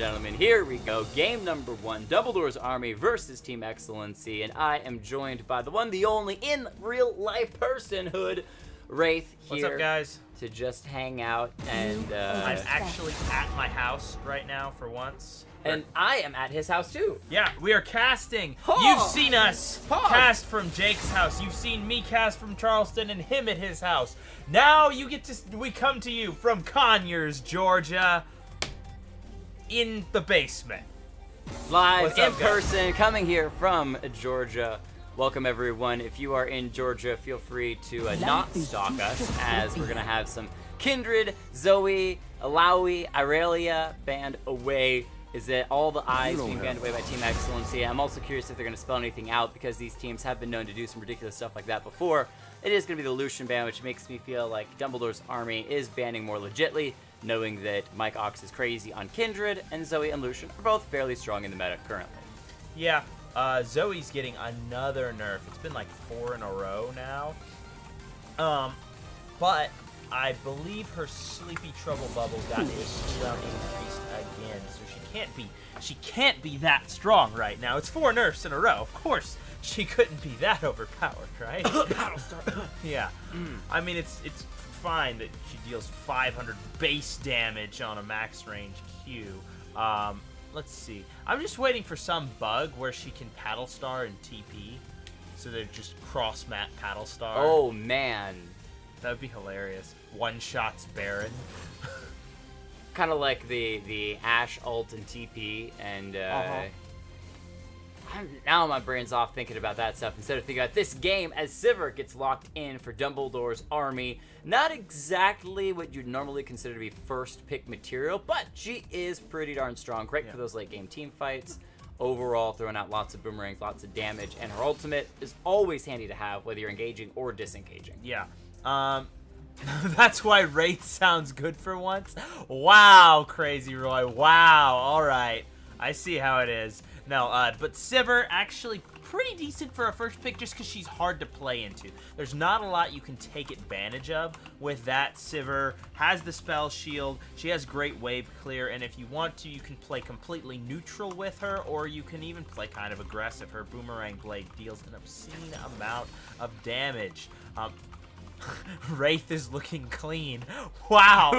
gentlemen, here we go. Game number 1, Dumbledore's Army versus Team XLNC, and I am joined by the one, the only, in real life personhood, Wraith here. What's up, guys? To just hang out and I'm actually at my house right now for once. And I am at his house too. Yeah, we are casting. Huh. You've seen us Huh. cast from Jake's house. You've seen me cast from Charleston and him at his house. Now you get to. We come to you from Conyers, Georgia, in the basement. Live What's in up, guys? person, coming here from Georgia. Welcome everyone. If you are in Georgia, feel free to not stalk us, as we're gonna have some Kindred, Zoe, Alawi, Irelia banned away. Is that all the eyes being banned away by Team XLNC? I'm also curious if they're going to spell anything out, because these teams have been known to do some ridiculous stuff like that before. It is going to be the Lucian ban, which makes me feel like Dumbledore's Army is banning more legitly, knowing that Mike Ox is crazy on Kindred, and Zoe and Lucian are both fairly strong in the meta currently. Yeah, Zoe's getting another nerf. It's been like 4 in a row now. But I believe her Sleepy Trouble Bubble got its cooldown increased again, so she can't be that strong right now. It's 4 nerfs in a row. Of course, she couldn't be that overpowered, right? Battlestar. Yeah. I mean, it's fine that she deals 500 base damage on a max range Q. Let's see. I'm just waiting for some bug where she can Paddle Star and TP, so they're just cross map Paddle Star. Oh man. That would be hilarious. One shots Baron. Kind of like the Ashe ult and TP, and now my brain's off thinking about that stuff instead of thinking about this game as Sivir gets locked in for Dumbledore's Army. Not exactly what you'd normally consider to be first pick material, but she is pretty darn strong. Great for those late game team fights. Overall, throwing out lots of boomerangs, lots of damage, and her ultimate is always handy to have, whether you're engaging or disengaging. Yeah. That's why Wraith sounds good for once. Wow, Crazy Roy. Wow. All right. I see how it is. No, but Sivir actually pretty decent for a first pick just because she's hard to play into. There's not a lot you can take advantage of with that. Sivir has the spell shield. She has great wave clear, and if you want to, you can play completely neutral with her, or you can even play kind of aggressive. Her Boomerang Blade deals an obscene amount of damage. Wraith is looking clean. Wow.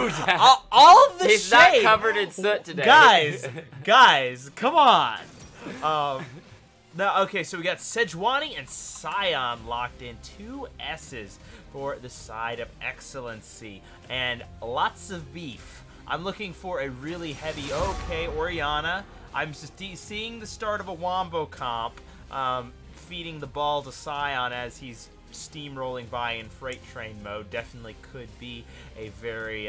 All of the He's shade. not covered in soot today. Guys, come on. No, okay, so we got Sejuani and Scion locked in. 2 S's for the side of XLNC. And lots of beef. I'm looking for a really heavy, okay, Orianna. I'm just seeing the start of a Wombo comp. Feeding the ball to Scion as he's steamrolling by in freight train mode. Definitely could be a very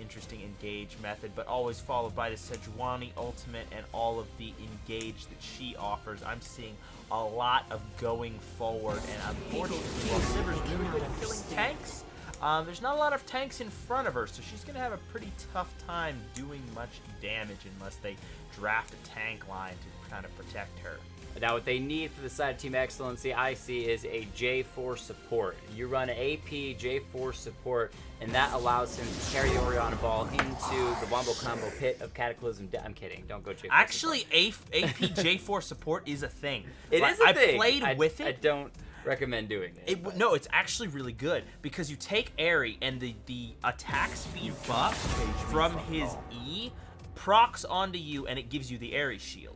interesting engage method, but always followed by the Sejuani ultimate and all of the engage that she offers. I'm seeing a lot of going forward, and unfortunately, while Sivir's really good at killing tanks, there's not a lot of tanks in front of her, so she's going to have a pretty tough time doing much damage unless they draft a tank line to kind of protect her. Now, what they need for the side of Team XLNC, I see, is a J4 support. You run an AP J4 support, and that allows him to carry the Orianna ball into the Wombo combo pit of Cataclysm. I'm kidding. Don't go J4. Actually, AP J4 support is a thing. It is a thing. I played with it. I don't recommend doing it. No, it's actually really good because you take Airy and the attack speed buff from his E procs onto you, and it gives you the Airy shield.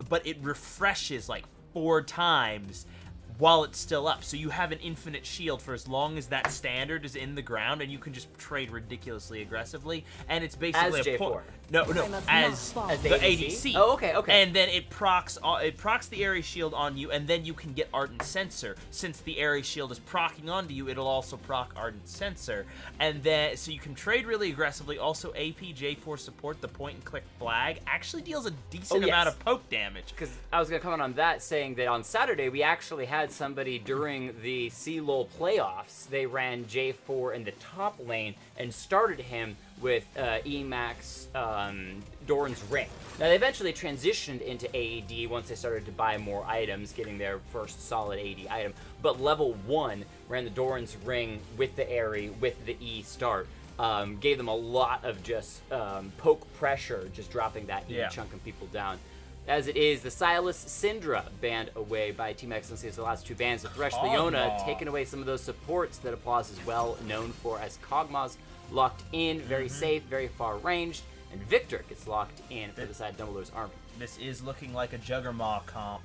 But it refreshes like 4 times while it's still up. So you have an infinite shield for as long as that standard is in the ground, and you can just trade ridiculously aggressively. And it's basically as a J4. No, as the ADC. Oh, okay. And then it procs the Airy Shield on you, and then you can get Ardent Sensor. Since the Airy Shield is procking onto you, it'll also proc Ardent Sensor. And then, so you can trade really aggressively. Also, AP J4 support, the point-and-click flag, actually deals a decent amount of poke damage. Because I was going to comment on that, saying that on Saturday, we actually had somebody during the CLOL playoffs. They ran J4 in the top lane and started him with Emax Doran's Ring. Now, they eventually transitioned into AED once they started to buy more items, getting their first solid AED item. But level 1 ran the Doran's Ring with the Airy, with the E start. gave them a lot of just poke pressure, just dropping that chunking people down. As it is, the Silas Syndra banned away by Team XLNC as the last two bans. The Thresh Leona taking away some of those supports that Applause is well known for, as Kog'Maw's locked in, very safe, very far ranged, and Victor gets locked in for the side of Dumbledore's army. This is looking like a Juggermaw comp.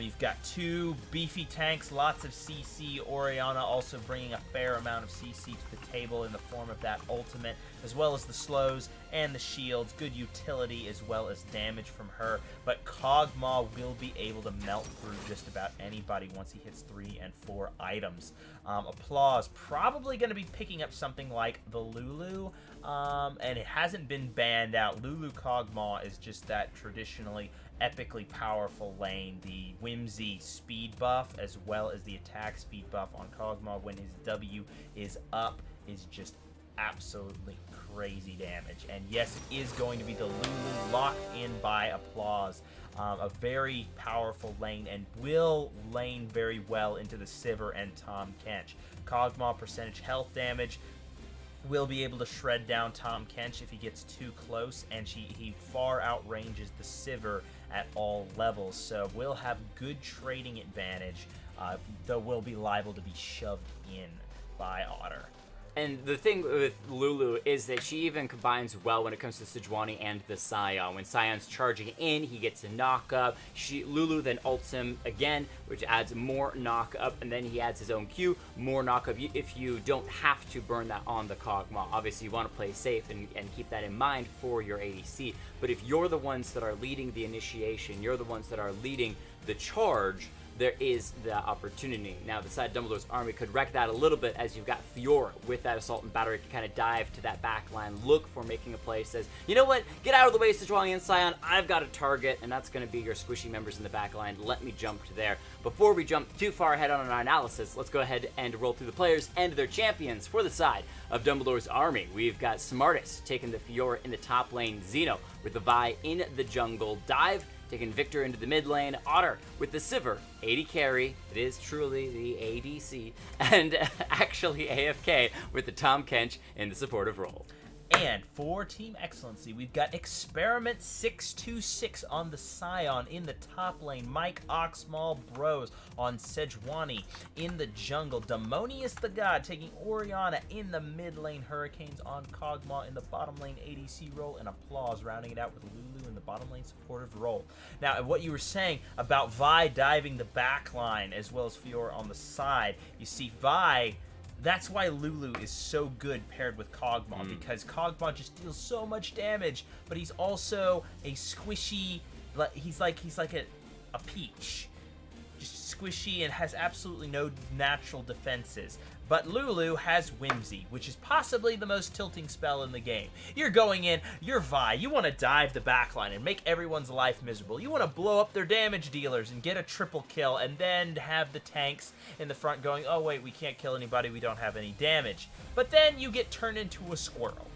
You've got two beefy tanks, lots of CC. Orianna also bringing a fair amount of CC to the table in the form of that ultimate, as well as the slows and the shields. Good utility as well as damage from her. But Kog'Maw will be able to melt through just about anybody once he hits 3 and 4 items. Applause probably going to be picking up something like the Lulu, and it hasn't been banned out. Lulu Kog'Maw is just that traditionally epically powerful lane. The whimsy speed buff as well as the attack speed buff on Kog'Maw when his W is up is just absolutely crazy damage. And yes, it is going to be the Lulu locked in by Applause. A very powerful lane, and will lane very well into the Sivir and Tahm Kench. Kog'Maw percentage health damage will be able to shred down Tahm Kench if he gets too close, and he far outranges the Sivir at all levels, so we'll have good trading advantage, though we'll be liable to be shoved in by Otter. And the thing with Lulu is that she even combines well when it comes to Sejuani and the Sion. When Sion's charging in, he gets a knock up. Lulu then ults him again, which adds more knock up, and then he adds his own Q, more knock up, if you don't have to burn that on the Kog'Maw. Obviously, you want to play safe and keep that in mind for your ADC. But if you're the ones that are leading the initiation, you're the ones that are leading the charge, there is the opportunity. Now, the side of Dumbledore's army could wreck that a little bit, as you've got Fiora with that assault and battery to kind of dive to that back line, look for making a play, says, you know what, get out of the way, Sejuani and Sion, I've got a target, and that's going to be your squishy members in the back line. Let me jump to there. Before we jump too far ahead on our analysis, let's go ahead and roll through the players and their champions for the side of Dumbledore's army. We've got Smartest taking the Fiora in the top lane, Xeno with the Vi in the jungle, Dive taking Victor into the mid lane, Otter with the Sivir, AD carry, it is truly the ADC, and actually AFK with the Tahm Kench in the supportive role. And for Team XLNC, we've got Experiment 626 on the Sion in the top lane, Mike Oxmall Bros on Sejuani in the jungle, Demonius the God taking Orianna in the mid lane, Hurricanes on Kog'Maw in the bottom lane ADC role, and Applause rounding it out with Lulu in the bottom lane supportive role. Now, what you were saying about Vi diving the back line as well as Fiora on the side, you see Vi, that's why Lulu is so good paired with Kog'Maw, because Kog'Maw just deals so much damage, but he's also a squishy, he's like a peach. Just squishy and has absolutely no natural defenses. But Lulu has Whimsy, which is possibly the most tilting spell in the game. You're going in, you're Vi, you want to dive the backline and make everyone's life miserable. You want to blow up their damage dealers and get a triple kill, and then have the tanks in the front going, oh wait, we can't kill anybody, we don't have any damage. But then you get turned into a squirrel.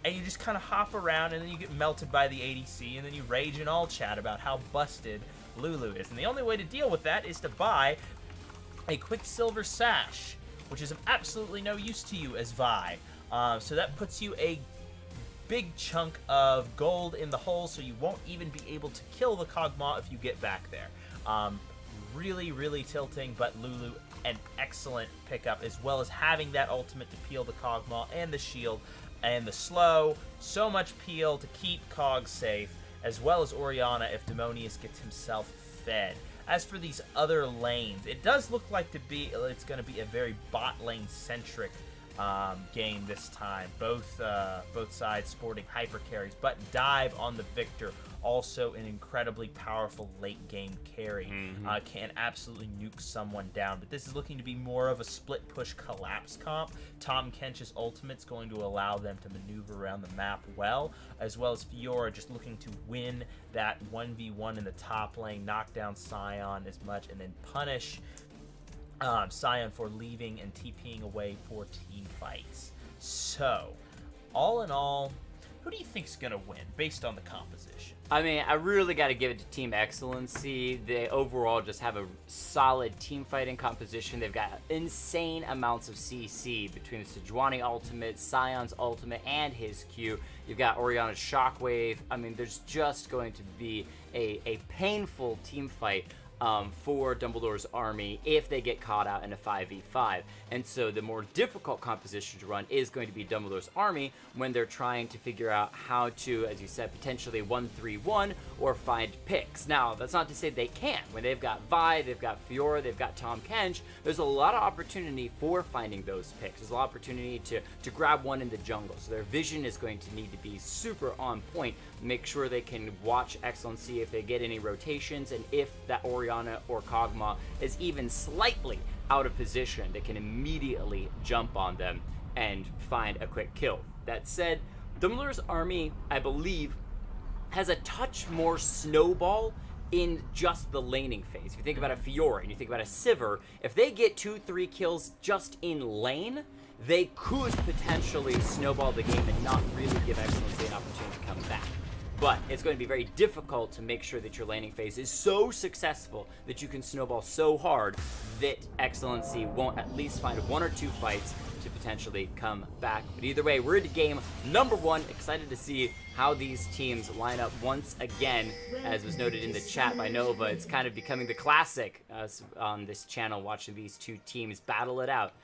And you just kind of hop around, and then you get melted by the ADC, and then you rage in all chat about how busted Lulu is. And the only way to deal with that is to buy a Quicksilver Sash, which is of absolutely no use to you as Vi. So that puts you a big chunk of gold in the hole, so you won't even be able to kill the Kog'Maw if you get back there. Really, really tilting, but Lulu, an excellent pickup, as well as having that ultimate to peel the Kog'Maw and the shield and the slow. So much peel to keep Kog safe, as well as Orianna if Demonius gets himself fed. As for these other lanes, it does look like it's going to be a very bot lane centric game this time. Both sides sporting hyper carries, but Dive on the Victor, also an incredibly powerful late game carry. Can absolutely nuke someone down, but this is looking to be more of a split push collapse comp. Tahm Kench's ultimate's going to allow them to maneuver around the map well as Fiora just looking to win that 1v1 in the top lane, knock down Sion as much, and then punish Sion for leaving and TPing away for team fights. So, all in all, Who do you think's gonna win based on the composition? I mean, I really got to give it to Team XLNC. They overall just have a solid team fighting composition. They've got insane amounts of CC between the Sejuani ultimate, Scion's ultimate, and his Q. You've got Orianna's Shockwave. I mean, there's just going to be a painful team fight for Dumbledore's army if they get caught out in a 5v5. And so the more difficult composition to run is going to be Dumbledore's army when they're trying to figure out how to, as you said, potentially 1-3-1 or find picks. Now, that's not to say they can't. When they've got Vi, they've got Fiora, they've got Tahm Kench, there's a lot of opportunity for finding those picks. There's a lot of opportunity to grab one in the jungle. So their vision is going to need to be super on point. Make sure they can watch XLNC if they get any rotations, and if that Orianna or Kog'Maw is even slightly out of position, they can immediately jump on them and find a quick kill. That said, Dumbledore's army, I believe, has a touch more snowball in just the laning phase. If you think about a Fiora and you think about a Sivir, if they get 2-3 kills just in lane, they could potentially snowball the game and not really give XLNC an opportunity to come back. But it's going to be very difficult to make sure that your laning phase is so successful that you can snowball so hard that XLNC won't at least find 1 or 2 fights to potentially come back. But either way, we're into game number 1. Excited to see how these teams line up once again. As was noted in the chat by Nova, it's kind of becoming the classic on this channel, watching these two teams battle it out.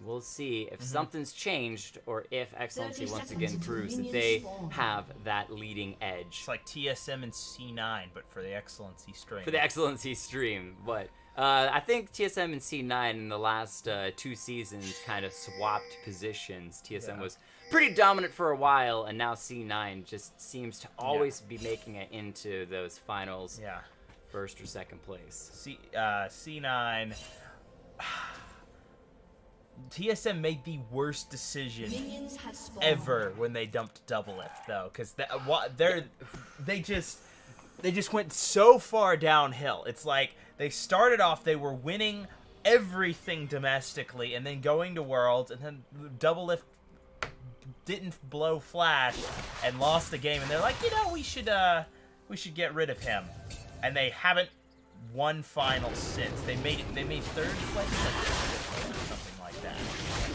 We'll see if something's changed or if XLNC once again proves that they have that leading edge. It's like TSM and C9, but for the XLNC stream. For the XLNC stream, but I think TSM and C9 in the last 2 seasons kind of swapped positions. TSM was pretty dominant for a while, and now C9 just seems to always be making it into those finals. Yeah. First or second place. C9... TSM made the worst decision ever when they dumped Doublelift, though, because they just went so far downhill. It's like they started off, they were winning everything domestically, and then going to Worlds, and then Doublelift didn't blow Flash and lost the game, and they're like, you know, we should get rid of him, and they haven't won finals since. They made third place.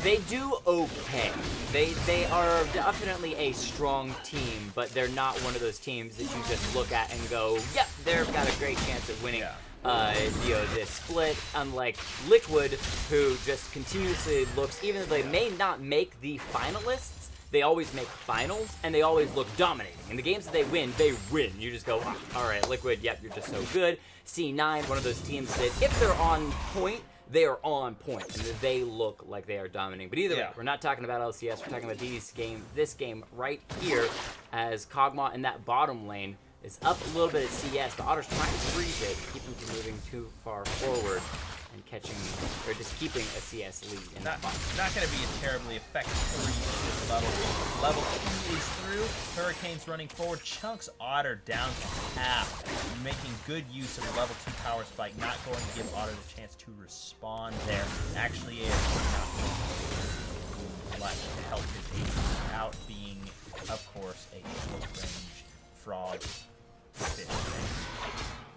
They do okay. They are definitely a strong team, but they're not one of those teams that you just look at and go, yep, they've got a great chance at winning this split. Unlike Liquid, who just continuously looks, even though they may not make the finalists, they always make finals, and they always look dominating. In the games that they win, You just go, oh, all right, Liquid, yep, you're just so good. C9, one of those teams that if they're on point, they are on point, and they look like they are dominating. But either way, we're not talking about LCS. We're talking about this game right here, as Kog'Maw in that bottom lane is up a little bit at CS. The Otter's trying to freeze it, keep him from moving too far forward and catching, or just keeping a CS lead. Not going to be a terribly effective freeze at this level. Level 2 is through. Hurricane's running forward. Chunks Otter down to half, making good use of the level 2 power spike. Not going to give Otter the chance to respond there. Actually, left to help his agent out, being, of course, a short-range frog fish.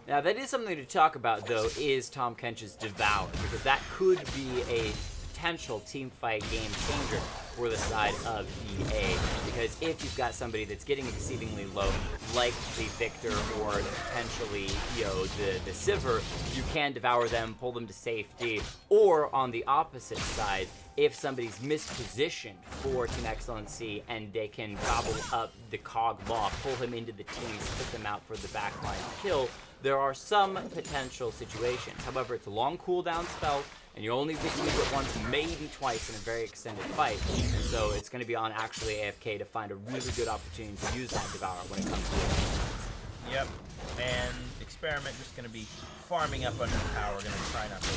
Now, that is something to talk about, though, is Tahm Kench's Devour, because that could be a potential team fight game changer for the side of EA. Because if you've got somebody that's getting exceedingly low, like the Victor or potentially, the Sivir, you can devour them, pull them to safety. Or on the opposite side, if somebody's mispositioned for Team XLNC and they can gobble up the Kog'Maw, pull him into the teams, put them out for the backline kill, there are some potential situations. However, it's a long cooldown spell, and you only get to use it once, maybe twice in a very extended fight. And so it's going to be on actually AFK to find a really good opportunity to use that Devour when it comes to it. Yep, and Experiment just going to be farming up under the tower, going to try not to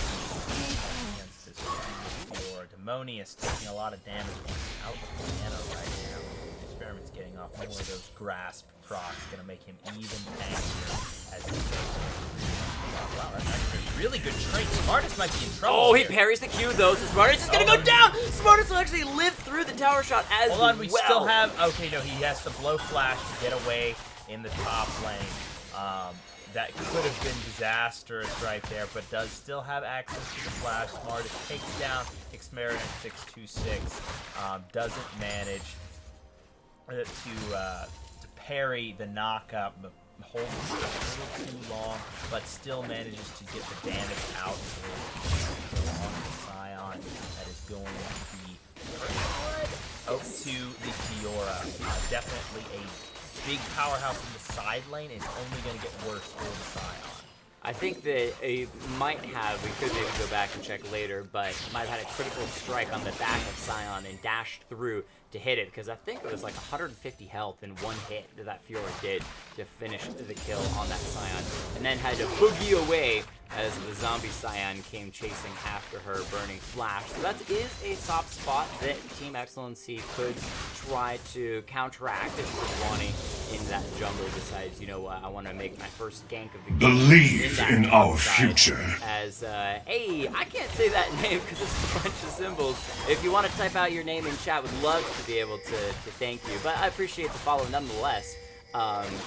against this Fiora. Demonius taking a lot of damage out of Piano right now. Experiment's getting off more of those grasp procs, going to make him even tankier. as he wow, that's actually a really good trade. Smartest might be in trouble. Oh, he here. parries the Q though, so Smartest is gonna go down! Smartest will actually live through the tower shot as well. Hold on, we still have... Okay, no, he has to blow Flash to get away in the top lane. That could have been disastrous right there, but does still have access to the Flash. Smartest takes down Xmera at 626. Doesn't manage to parry the knockup, but holds it a little too long, but still manages to get the damage out on the Scion. That is going to be up to the Fiora. Definitely a big powerhouse in the side lane. It's only going to get worse for the Scion. I think that it might have, we could maybe go back and check later, but might have had a critical strike on the back of Scion and dashed through to hit it, because I think it was like 150 health in one hit that Fiora did to finish the kill on that Scion, and then had to boogie away as the zombie Scion came chasing after her, burning Flash. So that is a soft spot that Team XLNC could try to counteract if Sejuani in that jungle decides, you know what, I want to make my first gank of the game. Believe in our future. As, hey, I can't say that name because it's a bunch of symbols. If you want to type out your name in chat, would love to be able to thank you. But I appreciate the follow nonetheless.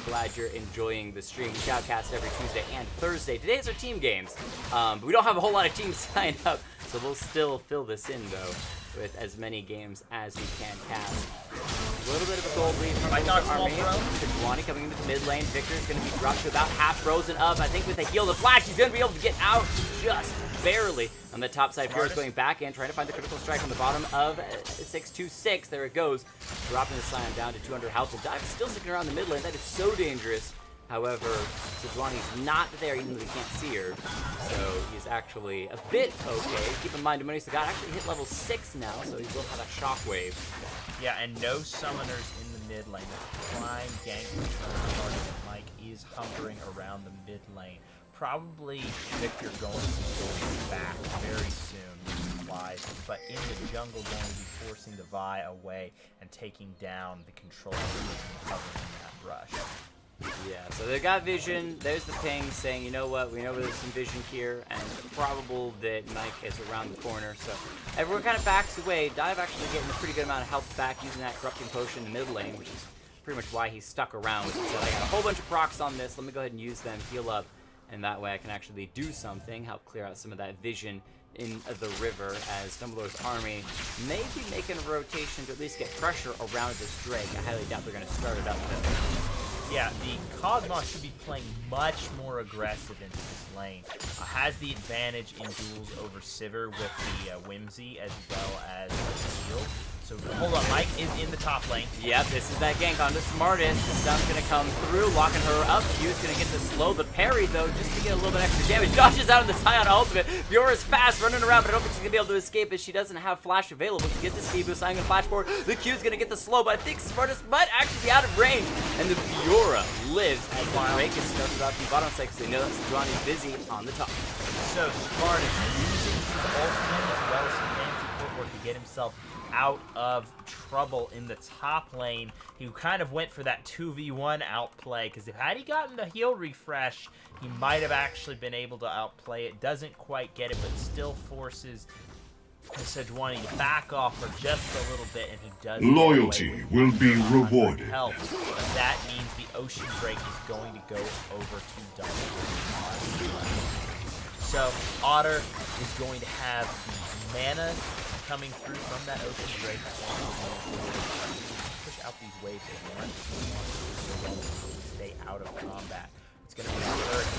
Glad you're enjoying the stream. We shoutcast every Tuesday and Thursday. Today's our team games. But we don't have a whole lot of teams signed up, so we'll still fill this in, though, with as many games as we can cast. A little bit of a gold lead from the army. Sejuani coming into the mid lane. Victor's going to be dropped to about half frozen up. I think with a heal the Flash, he's going to be able to get out just barely. On the top side, Fiora's going back in, trying to find the critical strike on the bottom of 626. There it goes. Dropping the Scion down to 200 health. And Dive still sticking around the mid lane. That is so dangerous. However, Sejuani's not there, even though we can't see her. So he's actually a bit okay. Keep in mind, Demonius the God actually hit level 6 now, so he will have a shockwave. Yeah, and no summoners in the mid lane. The prime gank from Mike is hovering around the mid lane. Probably Victor going to be back very soon, wise, but in the jungle going to be forcing the Vi away and taking down the controller and covering that rush. Yeah, so they got vision. There's the ping saying, you know what, we know there's some vision here, and it's probable that Mike is around the corner. So everyone kind of backs away. Dive actually getting a pretty good amount of health back using that corrupting potion in the mid lane, which is pretty much why he's stuck around. He said, I got a whole bunch of procs on this. Let me go ahead and use them, heal up, and that way I can actually do something, help clear out some of that vision in the river, as Dumbledore's army may be making a rotation to at least get pressure around this Drake. I highly doubt they're going to start it up though. Yeah, the Kog'maw should be playing much more aggressive into this lane. Has the advantage in duels over Sivir with the Whimsy as well as the shield. So hold on, Mike is in the top lane. Yep, this is that gank on the Smartest. The stun's gonna come through, locking her up. Q's gonna get to slow the parry though, just to get a little bit extra damage. Josh is out of the Scion ultimate. Fiora's fast, running around, but I don't think she's gonna be able to escape as she doesn't have flash available. She gets the speed boost, Scion gonna flash forward. The Q's gonna get the slow, but I think Smartest might actually be out of range. And the Fiora lives as the Drake is started off the bottom side because they know that Sejuani's busy on the top. So Smartest using his ultimate as well as some fancy footwork to get himself out of trouble in the top lane. He kind of went for that 2v1 outplay, because had he gotten the heal refresh, he might have actually been able to outplay it. Doesn't quite get it, but still forces Sejuani to back off for just a little bit, and he does. Loyalty will be rewarded. Help, but that means the Ocean Drake is going to go over to Dumbledore. So Otter is going to have the mana coming through from that Ocean Drake. Push out these waves to stay out of combat. It's going to be hard to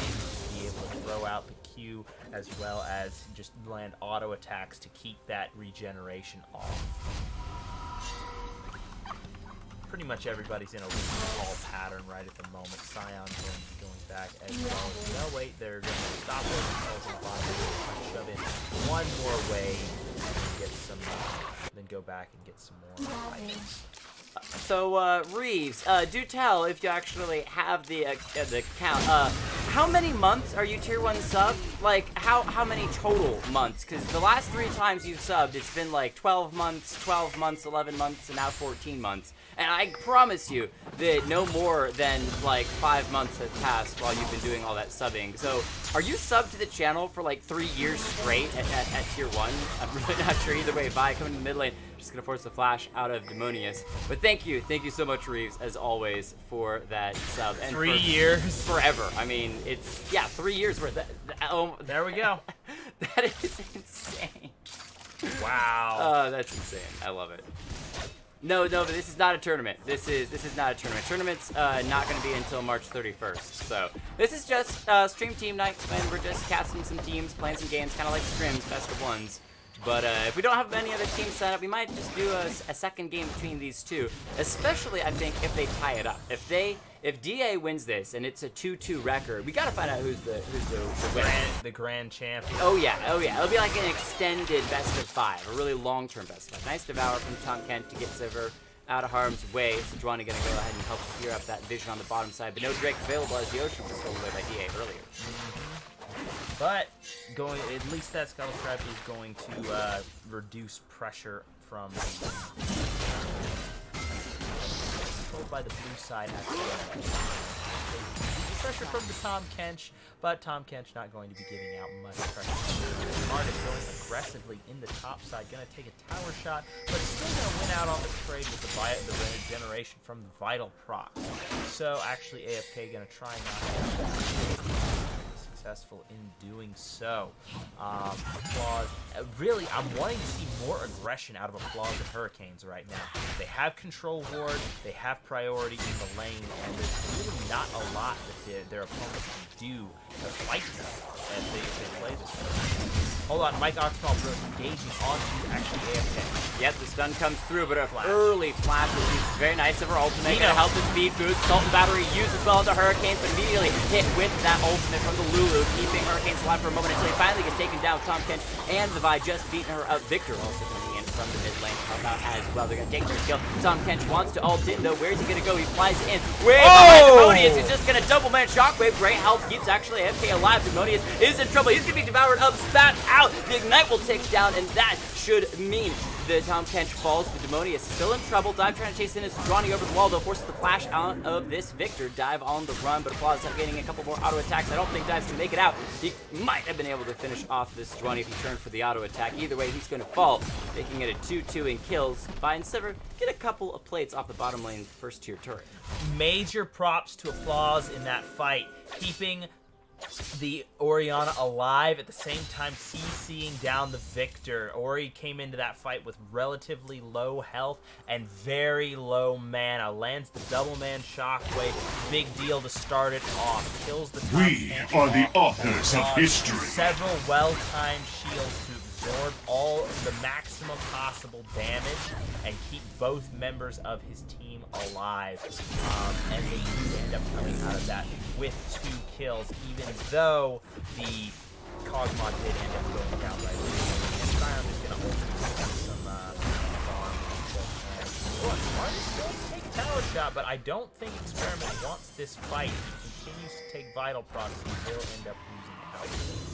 be able to throw out the Q as well as just land auto attacks to keep that regeneration off. Pretty much everybody's in a recall pattern right at the moment. Scion's going back as well. No, wait, they're going to stop themselves in the bottom. Shove in one more wave and get some, then go back and get some more items. So, Reeves, do tell if you actually have the count. How many months are you tier 1 sub? Like, how many total months? Because the last 3 times you've subbed, it's been like 12 months, 11 months, and now 14 months. And I promise you that no more than like 5 months have passed while you've been doing all that subbing. So are you subbed to the channel for like 3 years straight at tier 1? I'm really not sure either way. Vi coming to the mid lane, just gonna force the flash out of Demonius. But thank you so much, Reeves, as always, for that sub. And 3 years? Forever. I mean, it's, yeah, 3 years worth. Oh, there we go. That is insane. Wow. Oh, that's insane. I love it. No, but this is not a tournament. This is not a tournament. Tournament's not going to be until March 31st. So this is just stream team night, and we're just casting some teams, playing some games, kind of like scrims, best of ones. But if we don't have any other teams set up, we might just do a second game between these two. Especially, I think, if they tie it up. If DA wins this and it's a 2-2 record, we gotta find out who's the winner. The grand champion. Oh yeah. It'll be like an extended best of 5, a really long-term best of 5. Nice devour from Tom Kent to get Silver out of harm's way. Sejuani gonna go ahead and help clear up that vision on the bottom side, but no Drake available as the Ocean was stolen away by DA earlier. But at least that Scuttle Trap is going to reduce pressure from controlled by the blue side. Pressure from the Tom Kench, but Tom Kench not going to be giving out much pressure. Martis going aggressively in the top side, going to take a tower shot, but still going to win out on the trade with the regeneration from the Vital proc. So actually AFK going to try and knock it out. Successful in doing so. Applause. Really, I'm wanting to see more aggression out of Applause and Hurricanes right now. They have control ward, they have priority in the lane, and there's really not a lot that their opponents can do to fight them as they play this game. Hold on, Mike Oxmall engaging onto actually AFK. Yep, the stun comes through, but an early flash is very nice of her ultimate. Gonna help the speed boost. Salt and Battery used as well into Hurricanes, but immediately hit with that ultimate from the Lulu, keeping Hurricanes alive for a moment until he finally gets taken down. Tom Kent and the Vi just beating her up. Victor also coming in from the mid lane to help out as well. They're gonna take their kill. Tom Kent wants to ult in though. Where's he gonna go? He flies in. Way behind Demonius. He's just gonna double man shockwave. Great help. Keeps actually AFK alive. Demonius is in trouble. He's gonna be devoured up, spat out. The Ignite will take down, and that should mean the Tom Kent falls. The Demonius still in trouble. Dive trying to chase in his Sejuani over the wall, though, forces the flash out of this Victor. Dive on the run, but Applause up getting a couple more auto attacks. I don't think Dive's gonna make it out. He might have been able to finish off this Sejuani if he turned for the auto attack. Either way, he's gonna fall, making it a 2-2 in kills. Vi and Silver get a couple of plates off the bottom lane first tier turret. Major props to Applause in that fight, keeping the Orianna alive at the same time CCing down the Victor. Ori came into that fight with relatively low health and very low mana. Lands the double man shockwave. Big deal to start it off. Kills the top. We are the authors of history. Several well-timed shields to absorb all the maximum possible damage and keep both members of his team alive. And they do end up coming out of that with 2 kills, even though the Kog'maw did end up going down right away. And Sion is going to ultimately some farm. Martin's going to take a tower shot, but I don't think Experiment wants this fight. He continues to take Vital procs and will end up losing health.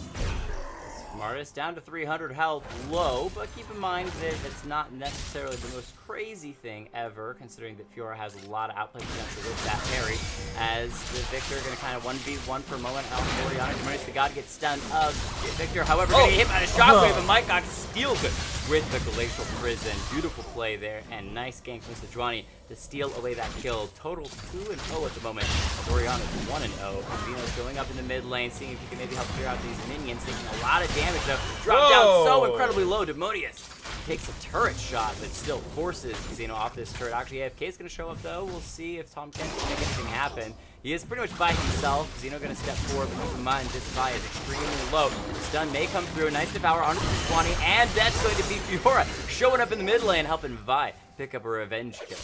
Martis down to 300 health, low, but keep in mind that it's not necessarily the most crazy thing ever, considering that Fiora has a lot of outplay potential with that parry, as the Victor going to kind of 1v1 for a moment out of Orianna. Demonius the God gets stunned up. Victor, however, going to get hit by a shockwave, and Mike Cox steals it with the Glacial Prison. Beautiful play there, and nice gank from Sejuani to steal away that kill. Total 2-0 at the moment. Orianna's 1-0. Vino's going up in the mid lane, seeing if he can maybe help clear out these minions, taking a lot of damage though. Dropped down so incredibly low. Demonius takes a turret shot, but still forces Xeno off this turret. Actually, AFK is going to show up though. We'll see if Tom Kent can make anything happen. He is pretty much by himself. Xeno going to step forward, but keep in mind this Vi is extremely low. The stun may come through. Nice devour onto the Sejuani, and that's going to be Fiora showing up in the mid lane, helping Vi pick up a revenge kill.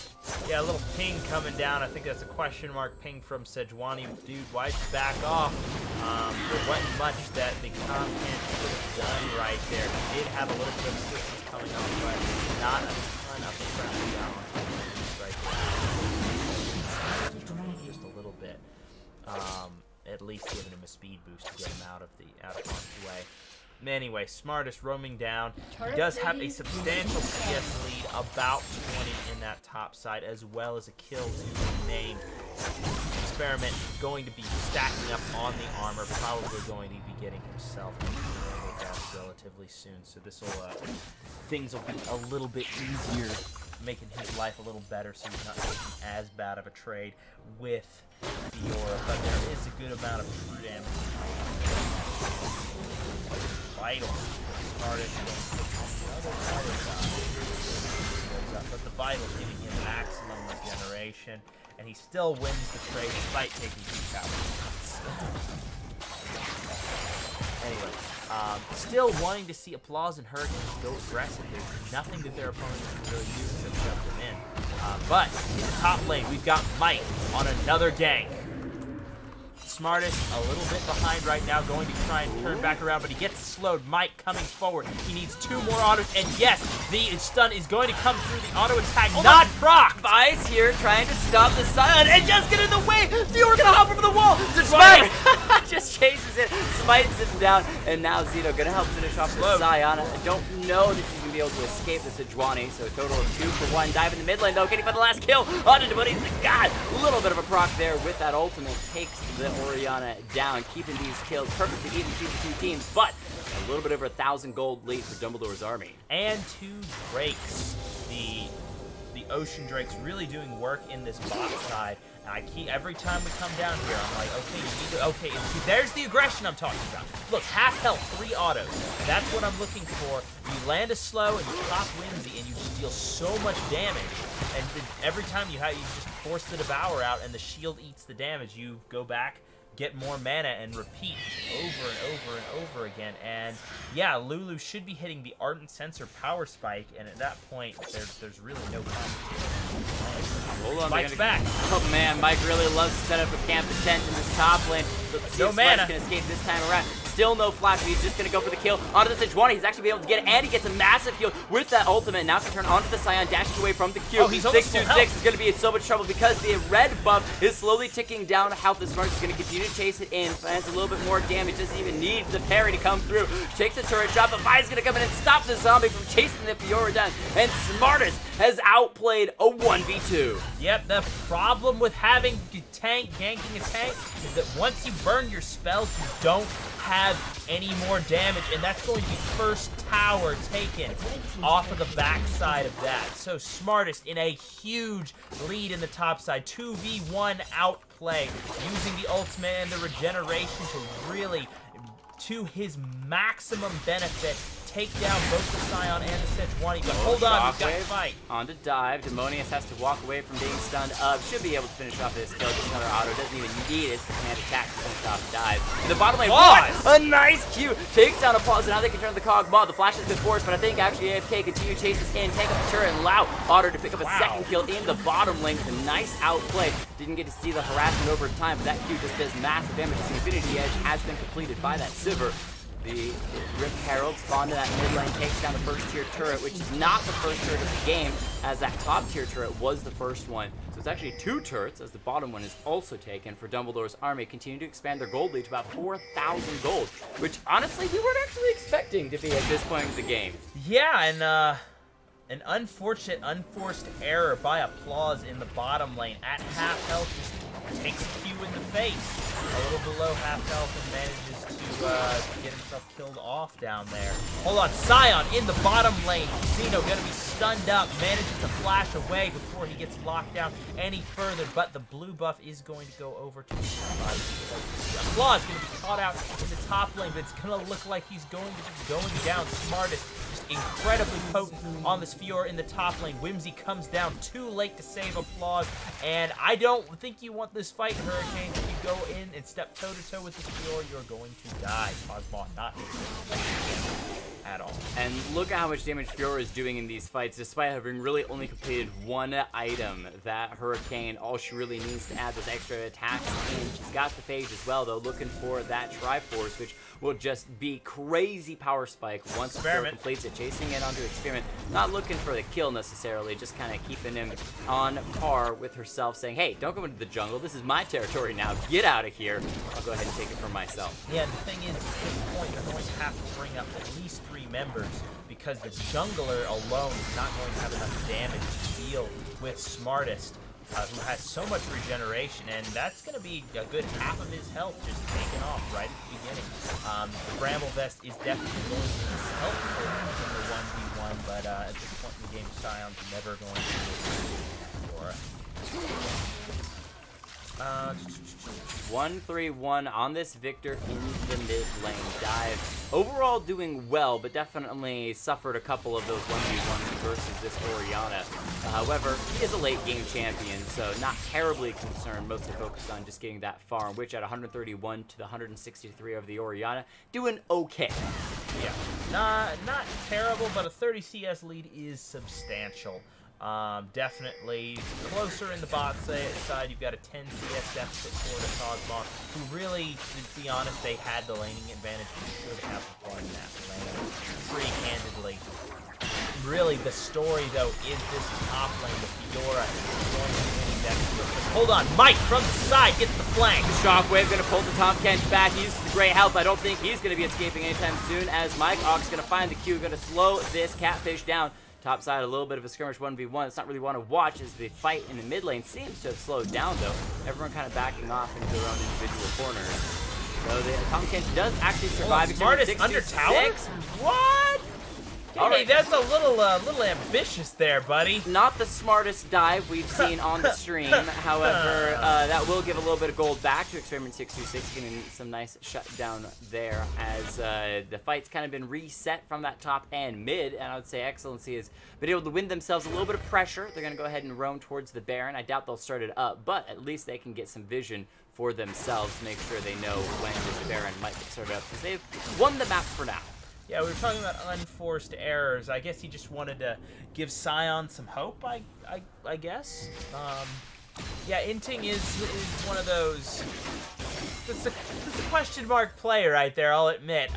Yeah, a little ping coming down. I think that's a question mark ping from Sejuani. Dude, why'd you back off? There wasn't much that the Tom Kent could have done right there. He did have a little bit of assistance coming on, but not a ton of pressure down right there. Just a little bit. At least giving him a speed boost to get him out of harm's way. Anyway, Smartest roaming down. He does have a substantial CS lead, about 20 in that top side, as well as a kill to be named. Experiment going to be stacking up on the armor, probably going to be getting himself relatively soon. So this will things will be a little bit easier, making his life a little better, so he's not taking as bad of a trade with Fiora. But there is a good amount of true damage. Vital. Started but the Vital giving him maximum regeneration, and he still wins the trade despite taking 2 towers. Anyway, still wanting to see Applause and Hurricanes go aggressive. There's nothing that their opponents can really use to shove them in. But in the top lane, we've got Mike on another gank. Smartest a little bit behind right now, going to try and turn back around, but he gets slowed. Mike coming forward. He needs 2 more autos, and yes, the stun is going to come through the auto attack, not proc. Vice here trying to stop the Scion and just get in the way. Fiora gonna hop over the wall. Smite just chases it, smites it down, and now Zito gonna help finish off the Scion. I don't know that she's gonna be able to escape the Sejuani, so a total of 2 for 1. Dive in the mid lane though, getting for the last kill onto Djibouti. God, a little bit of a proc there with that ultimate, takes the Orianna down, keeping these kills perfectly even between the 2 teams, but a little bit over 1,000 gold lead for Dumbledore's army. And 2 Drakes. The Ocean Drakes really doing work in this bot side. And every time we come down here, I'm like, okay, you need to, okay, there's the aggression I'm talking about. Look, half health, 3 autos. That's what I'm looking for. You land a slow and you pop Whimsy and you just deal so much damage. And every time you just force the Devour out and the shield eats the damage, you go back, get more mana, and repeat over and over and over again. And yeah, Lulu should be hitting the Ardent Sensor power spike, and at that point, there's really no competition. Hold on, Mike's back. Oh man, Mike really loves to set up a camp tent in this top lane. No mana. Can escape this time around. Still no flash, but he's just going to go for the kill onto the Sejuani. He's actually be able to get it, and he gets a massive heal with that ultimate. Now can turn onto the Scion, dashing away from the Q. Oh, he's 626 is going to be in so much trouble because the red buff is slowly ticking down. How the Smart is going to continue to chase it in, lands a little bit more damage, doesn't even need the parry to come through. Takes the turret shot, but Vi's going to come in and stop the zombie from chasing the Fiora down. And Smartest has outplayed a 1v2. Yep, the problem with having ganking a tank is that once you burn your spells, you don't have any more damage, and that's going to be first tower taken off of the backside of that. So Smartest in a huge lead in the top side, 2v1 outplay, using the ultimate and the regeneration to really, to his maximum benefit, take down both the Scion and the Sejuani. But hold on, we've got to fight. On to dive. Demonius has to walk away from being stunned up. Should be able to finish off this kill. Just another auto. Doesn't even need it. It's the command attack to finish off dive. In the bottom lane, what? A nice Q. Takes down Applause, and now they can turn the Kog'maw. The flash has been forced, but I think actually AFK continue to chase this in, take up the turret, and allow Otter to pick up a second kill in the bottom lane with a nice outplay. Didn't get to see the harassment over time, but that Q just does massive damage. The Infinity Edge has been completed by that Sivir. The Rip Herald spawned in that mid lane, takes down the first tier turret, which is not the first turret of the game, as that top tier turret was the first one. So it's actually 2 turrets, as the bottom one is also taken for Dumbledore's army, continue to expand their gold lead to about 4,000 gold, which honestly we weren't actually expecting to be at this point of the game. Yeah, and an unfortunate, unforced error by Applause in the bottom lane at half health just takes Q in the face. A little below half health and manages to get himself killed off down there. Hold on, Scion in the bottom lane. Zeno gonna be stunned up, manages to flash away before he gets locked down any further, but the blue buff is going to go over to Applause gonna be caught out in the top lane, but it's gonna look like he's going to just going down. Smartest, just incredibly potent on this Fiora in the top lane. Whimsy comes down too late to save Applause, and I don't think you want this fight, Hurricane. If you go in and step toe-to-toe with this Fiora, you're going to die. Kog'maw not at all. And look at how much damage Fiora is doing in these fights, despite having really only completed 1 item. That Hurricane, all she really needs to add those extra attacks in. She's got the Phage as well, though, looking for that Triforce, which will just be crazy power spike once Fiora completes it, chasing it onto Experiment. Not looking for the kill necessarily, just kind of keeping him on par with herself, saying, hey, don't go into the jungle. This is my territory now. get out of here. I'll go ahead and take it for myself. Yeah, the thing is, at this point, you're going to have to bring up at least 3 members because the jungler alone is not going to have enough damage to deal with Smartest, who has so much regeneration, and that's going to be a good half of his health just taken off right at the beginning. The Bramble Vest is definitely going to be helpful in the 1v1, but at this point in the game, Sion's never going to be for it. 1-3-1 on this Victor in the mid lane. Dive overall doing well, but definitely suffered a couple of those 1v1s versus this Orianna. However, he is a late game champion, so not terribly concerned, mostly focused on just getting that farm, which at 131 to the 163 of the Orianna, doing okay. Yeah, not terrible, but a 30 CS lead is substantial. Definitely closer in the bot side. You've got a 10 CS deficit for the Kog'maw, who really, to be honest, they had the laning advantage. They should have won that lane pretty handedly. Really, the story, though, is this top lane. The Fiora is going to be winning that. Hold on, Mike from the side gets the flank. Shockwave going to pull the Tom Kench back. He uses the great help. I don't think he's going to be escaping anytime soon, as Mike Ox going to find the Q, going to slow this Catfish down. Top side, a little bit of a skirmish 1v1. It's not really one to watch as the fight in the mid lane seems to have slowed down, though. Everyone kind of backing off into their own individual corners. So the Tom Kench does actually survive. Smartest under tower? What? All right, that's a little ambitious there, buddy. Not the smartest dive we've seen on the stream. However, that will give a little bit of gold back to Experiment 626, getting some nice shutdown there as the fight's kind of been reset from that top and mid, and I would say XLNC has been able to win themselves a little bit of pressure. They're going to go ahead and roam towards the Baron. I doubt they'll start it up, but at least they can get some vision for themselves to make sure they know when this Baron might get started up, because they've won the map for now. Yeah, we were talking about unforced errors. I guess he just wanted to give Sion some hope, I guess. Yeah, Inting is one of those... It's a question mark play right there, I'll admit.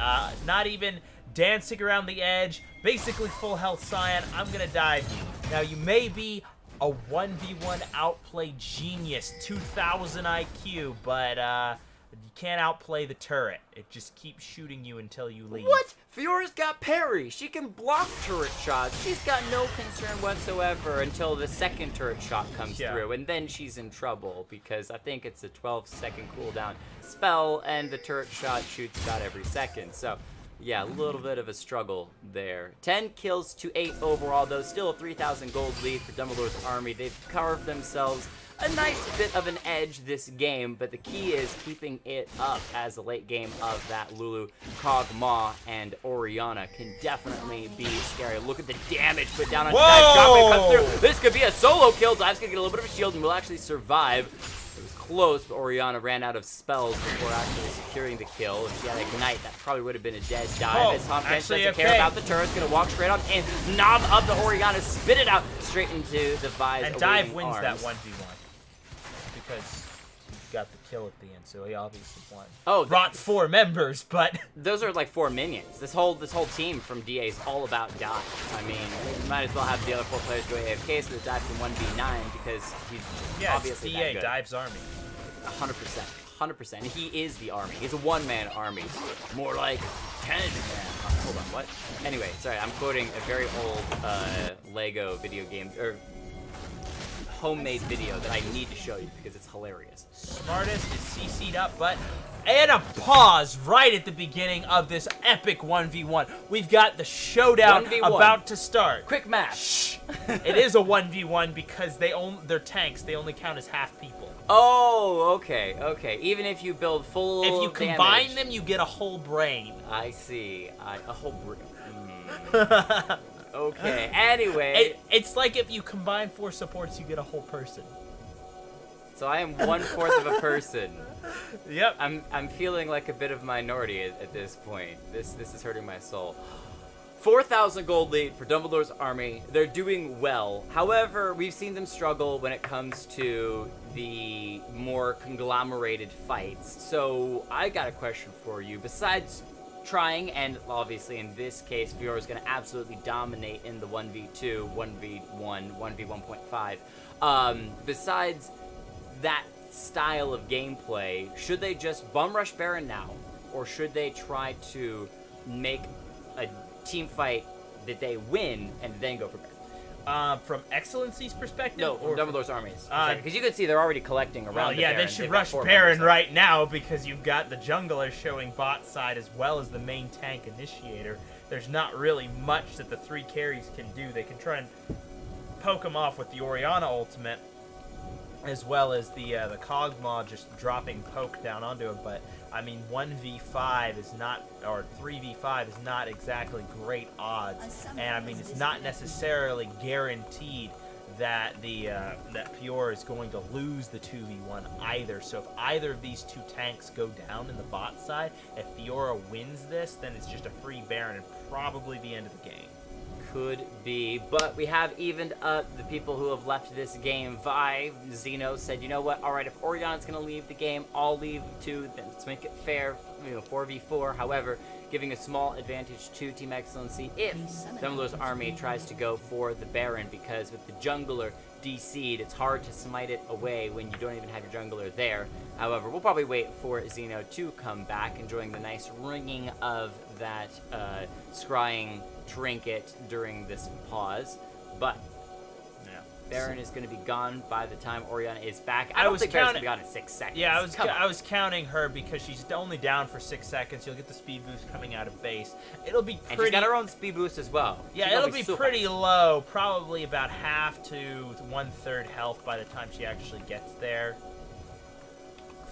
Not even dancing around the edge, basically full health Sion. I'm going to dive you. Now, you may be a 1v1 outplay genius, 2,000 IQ, but... you can't outplay the turret. It just keeps shooting you until you leave. What? Fiora's got parry. She can block turret shots. She's got no concern whatsoever until the second turret shot comes through, and then she's in trouble because I think it's a 12-second cooldown spell, and the turret shot shoots about every second. So, yeah, a little bit of a struggle there. 10 kills to 8 overall, though. Still a 3,000 gold lead for Dumbledore's army. They've carved themselves a nice bit of an edge this game, but the key is keeping it up as the late game of that Lulu, Kog'Maw, and Orianna can definitely be scary. Look at the damage put down on Dive. Shockwave comes through. This could be a solo kill. Dive's gonna get a little bit of a shield and will actually survive. It was close, but Orianna ran out of spells before actually securing the kill. If she had Ignite, that probably would have been a dead dive. As Tom Kench doesn't care about the turret, gonna walk straight up and knob up the Orianna, spit it out straight into the Vi's. And Dive wins that 1v1. Because he got the kill at the end, so he obviously won. Oh, brought 4 members, but those are like 4 minions. This whole team from DA is all about Dive. I mean, you might as well have the other 4 players go AFK so that Dive can 1v9 because he's obviously it's DA, that good. Dive's army. 100%. 100%. He is the army. He's a one-man army. More like 10 man. Oh, hold on, what? Anyway, sorry, I'm quoting a very old Lego video game, or homemade video that I need to show you because it's hilarious. Smartest is CC'd up, but and a pause right at the beginning of this epic 1v1. We've got the showdown 1v1. About to start. Quick math. Shh. It is a 1v1 because they're tanks. They only count as half people. Oh, okay, okay. Even if you build full If you damage, combine them, you get a whole brain. I see. A whole brain. Okay, anyway. It's like if you combine 4 supports, you get a whole person. So I am 1/4 of a person. Yep. I'm feeling like a bit of a minority at this point. This is hurting my soul. 4,000 gold lead for Dumbledore's army. They're doing well. However, we've seen them struggle when it comes to the more conglomerated fights. So I got a question for you. Besides trying, and obviously in this case, Fiora is going to absolutely dominate in the 1v2, 1v1, 1v1.5. Besides that style of gameplay, should they just bum rush Baron now, or should they try to make a team fight that they win and then go for Baron? From Excellency's perspective? No, from Dumbledore's armies. Uh, Because you can see they're already collecting around Well, the yeah, Baron. they should They've got rush 4 Baron members. right now because you've got the jungler showing bot side as well as the main tank initiator. There's not really much that the 3 carries can do. They can try and poke him off with the Orianna ultimate, as well as the Kog'maw just dropping poke down onto him. But I mean, 1v5 is not, or 3v5 is not exactly great odds, and I mean, it's not necessarily guaranteed that that Fiora is going to lose the 2v1 either. So if either of these 2 tanks go down in the bot side, if Fiora wins this, then it's just a free Baron and probably the end of the game. Could be, but we have evened up the people who have left this game. Zeno said, you know what, alright, if Orion's going to leave the game, I'll leave too, then let's make it fair, 4v4, however, giving a small advantage to Team Excellency if Dumbledore's army tries to go for the Baron, because with the jungler DC'd, it's hard to smite it away when you don't even have your jungler there. However, we'll probably wait for Zeno to come back, enjoying the nice ringing of that scrying trinket during this pause. But Yeah. Baron is going to be gone by the time Orianna is back. I don't think Baron's going to be gone in 6 seconds. Yeah, I was counting her because she's only down for 6 seconds. You'll get the speed boost coming out of base. It'll be pretty... And she's got her own speed boost as well. Yeah, it'll be pretty low. Probably about half to 1/3 health by the time she actually gets there.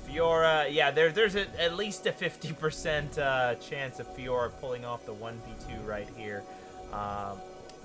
Fiora, yeah, there's at least a 50% chance of Fiora pulling off the 1v2 right here.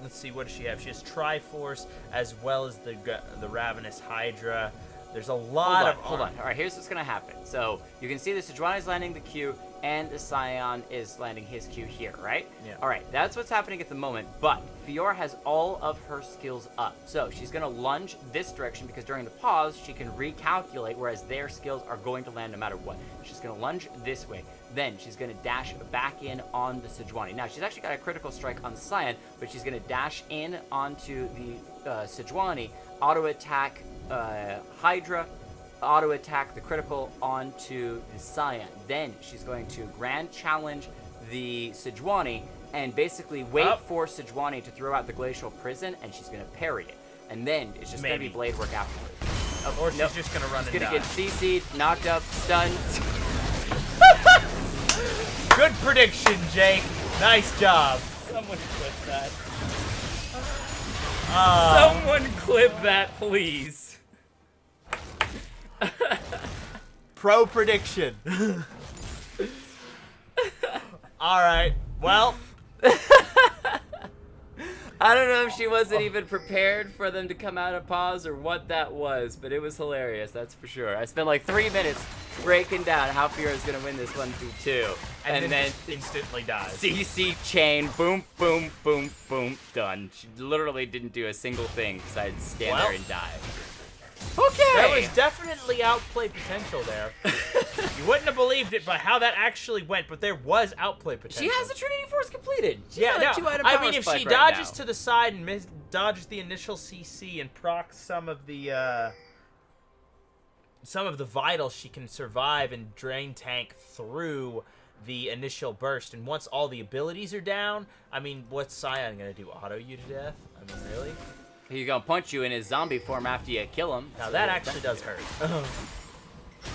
Let's see, what does she have? She has Triforce as well as the Ravenous Hydra. There's a lot Hold on. All right, here's what's going to happen. So you can see the Sejuani's landing the Q, and the Scion is landing his Q here, right? Yeah. All right, that's what's happening at the moment, but Fiora has all of her skills up. So she's going to lunge this direction because during the pause, she can recalculate, whereas their skills are going to land no matter what. She's going to lunge this way. Then she's going to dash back in on the Sejuani. Now, she's actually got a critical strike on the Scion, but she's going to dash in onto the Sejuani, auto-attack Hydra, auto-attack the critical onto the Scion. Then she's going to Grand Challenge the Sejuani and basically wait for Sejuani to throw out the Glacial Prison, and she's going to parry it. And then it's just going to be blade work afterwards. Or she's just going to run and die. She's going to get CC'd, knocked up, stunned. Good prediction, Jake. Nice job. Someone clip that. Someone clip that, please. Pro prediction. All right. Well, I don't know if she wasn't even prepared for them to come out of pause or what that was, but it was hilarious, that's for sure. I spent like 3 minutes breaking down how Fiora's going to win this 1v2. And then instantly dies. CC chain, boom, boom, boom, boom, done. She literally didn't do a single thing besides stand there and die. Okay. There was definitely outplay potential there. You wouldn't have believed it by how that actually went, but there was outplay potential. She has the Trinity Force completed. She's Yeah, on no, a 2-item I power mean, if spike she right dodges now. to the side and dodges the initial CC and procs some of the vitals, she can survive and drain tank through the initial burst. And once all the abilities are down, I mean, what's Scion gonna do? Auto you to death? I mean, really? He's gonna punch you in his zombie form after you kill him. Now that actually does hurt.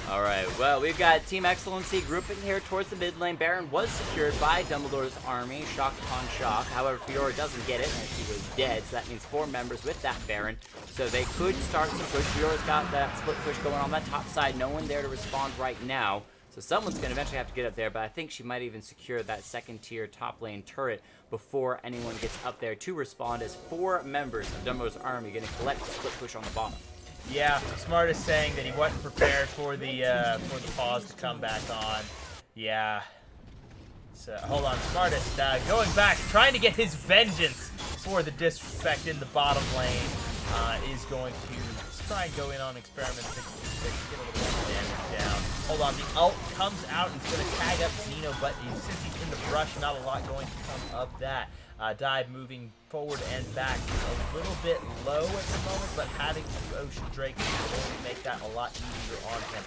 Alright, well, we've got Team Excellency grouping here towards the mid lane. Baron was secured by Dumbledore's army, shock upon shock. However, Fiora doesn't get it, and she was dead, so that means 4 members with that Baron. So they could start some push. Fiora's got that split push going on that top side. No one there to respond right now. So someone's going to eventually have to get up there, but I think she might even secure that second-tier top lane turret before anyone gets up there to respond, as 4 members of Dumbledore's army going to collect the split push on the bottom. Yeah, Smart is saying that he wasn't prepared for the pause to come back on. Yeah. So, hold on, Smartest going back, trying to get his vengeance for the disrespect in the bottom lane, is going to try and go in on Experiment 66, get a little more damage down. Hold on, the ult comes out and he's going to tag up Xeno, but since he's in the brush, not a lot going to come of that. Dive moving forward and back. A little bit low at the moment, but having Ocean Drake will only make that a lot easier on him.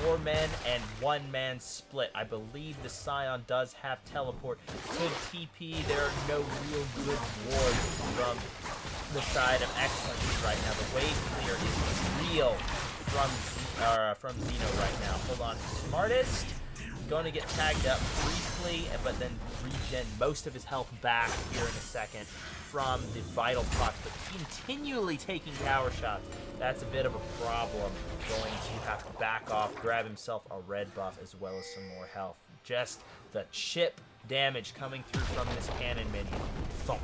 4 men and 1 man split. I believe the Scion does have teleport. Could TP. There are no real good wards from the side of Excellence right now. The wave clear is real from Xeno right now. Hold on. Smartest going to get tagged up briefly, but then regen most of his health back here in a second from the vital proc, but continually taking tower shots. That's a bit of a problem. Going to have to back off, grab himself a red buff as well as some more health. Just the chip damage coming through from this cannon minion. Thump.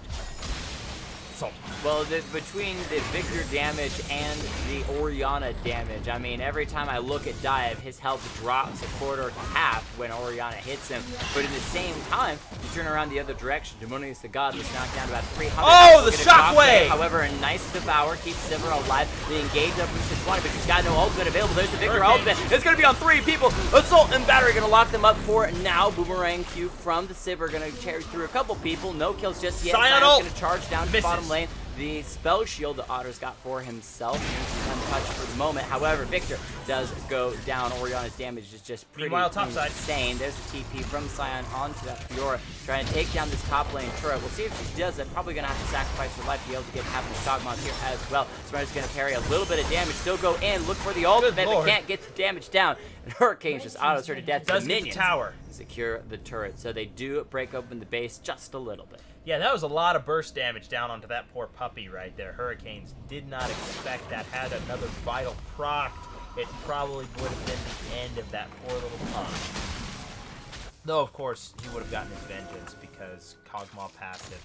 Thump. Well, between the Victor damage and the Orianna damage, I mean, every time I look at Dive, his health drops a quarter to half when Orianna hits him. But in the same time, you turn around the other direction, Demonius the God was knocked down to about 300. Oh, the shockwave! However, a nice devour keeps Sivir alive. They engage up from 620, but he's got no ultimate available. There's the Victor ultimate. It's going to be on 3 people. Assault and Battery going to lock them up for now. Boomerang Q from the Sivir going to carry through a couple people. No kills just yet. Sion's going to charge down to the bottom lane. The spell shield that Otter's got for himself is untouched for the moment. However, Victor does go down. Oriana's damage is just pretty insane. There's the TP from Sion onto that Fiora, trying to take down this top lane turret. We'll see if she does it. Probably going to have to sacrifice her life to be able to get half of the Kog'Maw here as well. Smart's going to parry a little bit of damage. Still go in, look for the ultimate, but can't get the damage down. And Hurricane's just autos her to death. Does the get minions the tower. Secure the turret. So they do break open the base just a little bit. Yeah, that was a lot of burst damage down onto that poor puppy right there. Hurricanes did not expect that. Had another vital proc, it probably would have been the end of that poor little pup. Though, of course, he would have gotten his vengeance because Kog'Maw passive.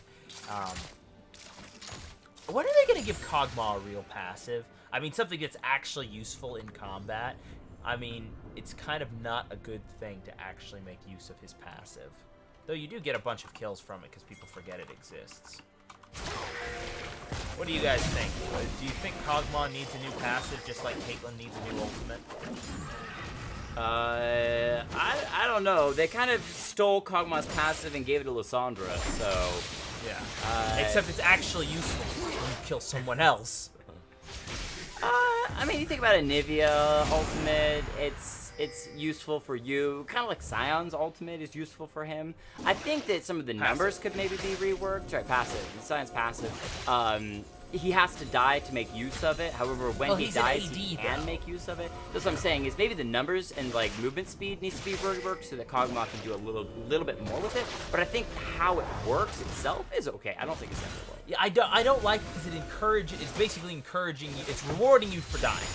When are they going to give Kog'Maw a real passive? I mean, something that's actually useful in combat. I mean, it's kind of not a good thing to actually make use of his passive. Though you do get a bunch of kills from it because people forget it exists. What do you guys think? Do you think Kog'Maw needs a new passive just like Caitlyn needs a new ultimate? I don't know. They kind of stole Kog'Maw's passive and gave it to Lysandra, so... Yeah. Except it's actually useful when you kill someone else. I mean, you think about a Nivea ultimate, it's useful for you. Kind of like Sion's ultimate is useful for him. I think that some of the numbers could maybe be reworked. Right, passive. Sion's passive. He has to die to make use of it. However, when he dies, he can make use of it. That's what I'm saying, is maybe the numbers and like movement speed needs to be reworked so that Kog'Maw can do a little bit more with it. But I think how it works itself is okay. I don't think it's everywhere. Yeah, I don't like it because it's basically encouraging you, it's rewarding you for dying.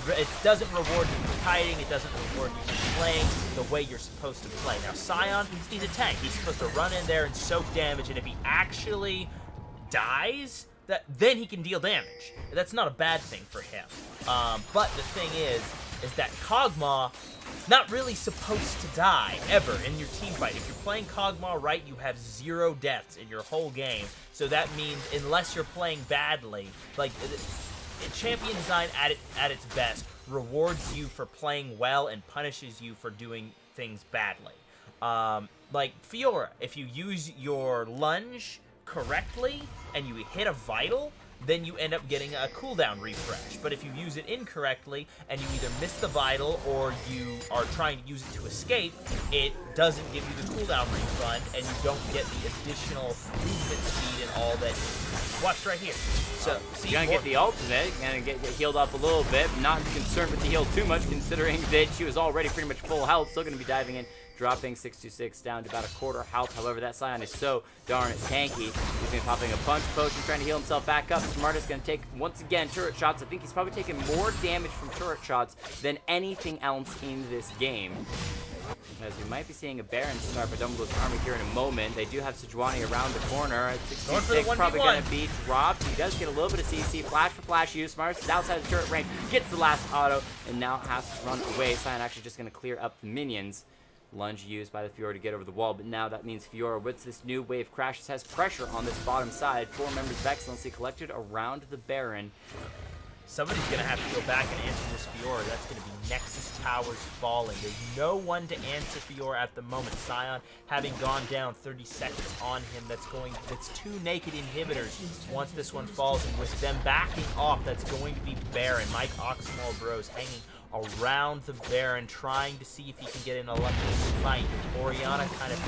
It doesn't reward you for kiting, it doesn't reward you for playing the way you're supposed to play. Now, Sion, he's a tank. He's supposed to run in there and soak damage, and if he actually dies, then he can deal damage. That's not a bad thing for him. But the thing is that Kog'Maw is not really supposed to die, ever, in your team fight. If you're playing Kog'Maw right, you have 0 deaths in your whole game. So that means, unless you're playing badly, like... Champion design at its best rewards you for playing well and punishes you for doing things badly. Like Fiora, if you use your lunge correctly and you hit a vital, then you end up getting a cooldown refresh. But if you use it incorrectly and you either miss the vital or you are trying to use it to escape, it doesn't give you the cooldown refund and you don't get the additional movement speed and all that. Watch right here. So, see, you're gonna get the ultimate, you're gonna get healed up a little bit, not concerned with the heal too much considering that she was already pretty much full health, still gonna be diving in, dropping 626 down to about a quarter health. However, that Sion is so darn tanky. He's gonna be popping a bunch of potions, trying to heal himself back up. Smart is gonna take, once again, turret shots. I think he's probably taking more damage from turret shots than anything else in this game. As we might be seeing a Baron start by Dumbledore's army here in a moment. They do have Sejuani around the corner. At 66, probably going to be dropped. He does get a little bit of CC. Flash for flash use. Smart is outside the turret range. Gets the last auto and now has to run away. Sion actually just going to clear up the minions. Lunge used by the Fiora to get over the wall, but now that means Fiora, with this new wave crashes, has pressure on this bottom side. 4 members of Excellency collected around the Baron. Somebody's going to have to go back and answer this Fiora. That's going to be Nexus Towers falling. There's no one to answer Fiora at the moment. Scion having gone down 30 seconds on him. That's 2 naked inhibitors once this one falls. And with them backing off, that's going to be Baron. Mike Oxmall Bros hanging around the Baron, trying to see if he can get in a lucky fight. Orianna kind of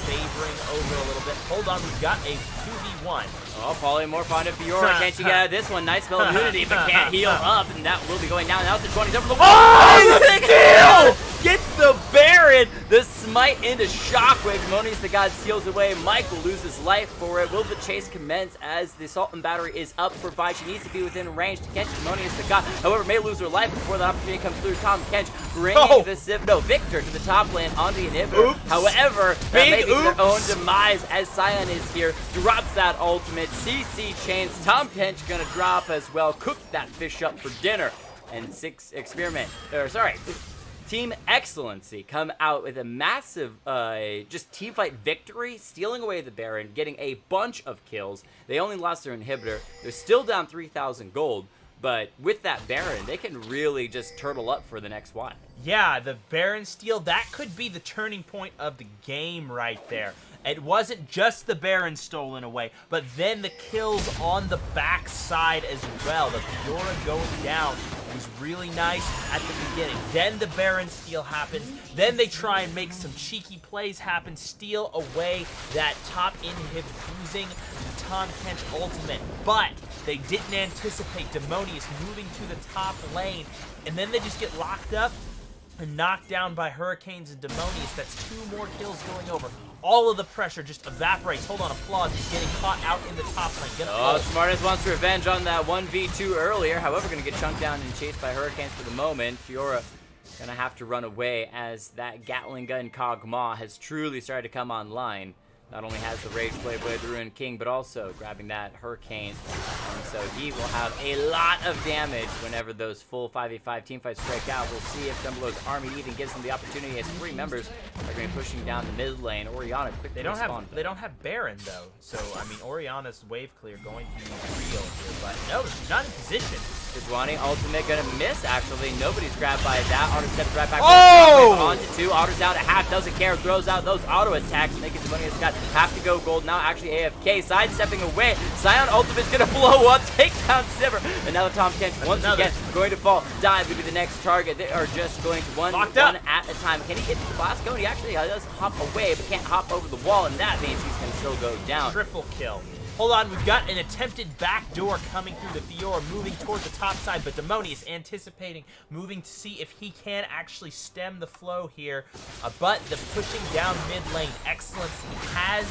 favoring over a little bit. Hold on, we've got a 2v1. Oh, polymorph onto Fiora. Can't you get out of this one? Nice spell of immunity, but can't heal up, and that will be going down. Now the 20's over the wall. Oh, the kill! Gets the Baron. The smite into Shockwave. Demonius the God steals away. Mike will lose his life for it. Will the chase commence as the Assault and Battery is up for Vi? She needs to be within range to catch Demonius the God. However, may lose her life before the opportunity comes through. Tom Kench bringing Victor to the top lane on the inhibitor. Oops. However, that may be Big their own demise as Scion is here. Drops that ultimate. CC chains. Tom Kench gonna drop as well. Cook that fish up for dinner. And Team XLNC come out with a massive just teamfight victory, stealing away the Baron, getting a bunch of kills. They only lost their inhibitor. They're still down 3,000 gold, but with that Baron, they can really just turtle up for the next one. Yeah, the Baron steal, that could be the turning point of the game right there. It wasn't just the Baron stolen away, but then the kills on the backside as well. The Fiora going down was really nice at the beginning. Then the Baron steal happens. Then they try and make some cheeky plays happen, steal away that top inhib using the Tom Kench ultimate. But they didn't anticipate Demonius moving to the top lane, and then they just get locked up and knocked down by Hurricanes and Demonius. That's 2 more kills going over. All of the pressure just evaporates. Hold on, applause. He's getting caught out in the top lane. Smartest wants revenge on that 1v2 earlier. However, going to get chunked down and chased by Hurricanes for the moment. Fiora going to have to run away as that Gatling gun Kog'maw has truly started to come online. Not only has the Rage Blade the Ruined King, but also grabbing that Hurricane. And so he will have a lot of damage whenever those full 5v5 teamfights break out. We'll see if Dumbledore's army even gives them the opportunity, as 3 members are going to be pushing down the mid lane. Orianna quickly respawned. They don't have Baron, though. So, I mean, Orianna's wave clear going to be real here. But no, she's not in position. Sejuani ultimate gonna miss, actually. Nobody's grabbed by that. Otter steps right back. On to 2. Otter's down a half, doesn't care. Throws out those auto attacks, making Demonius got have to go gold. Now actually AFK, sidestepping away. Scion ultimate's gonna blow up, take down Sivir. And now the Tom Kench once again going to fall. Dive will be the next target. They are just going to one at a time. Can he get to the blast cone? He actually does hop away, but can't hop over the wall, and that means he's gonna still go down. Triple kill. Hold on, we've got an attempted backdoor coming through the Fiora, moving towards the top side, but Demonius anticipating, moving to see if he can actually stem the flow here. But the pushing down mid lane, XLNC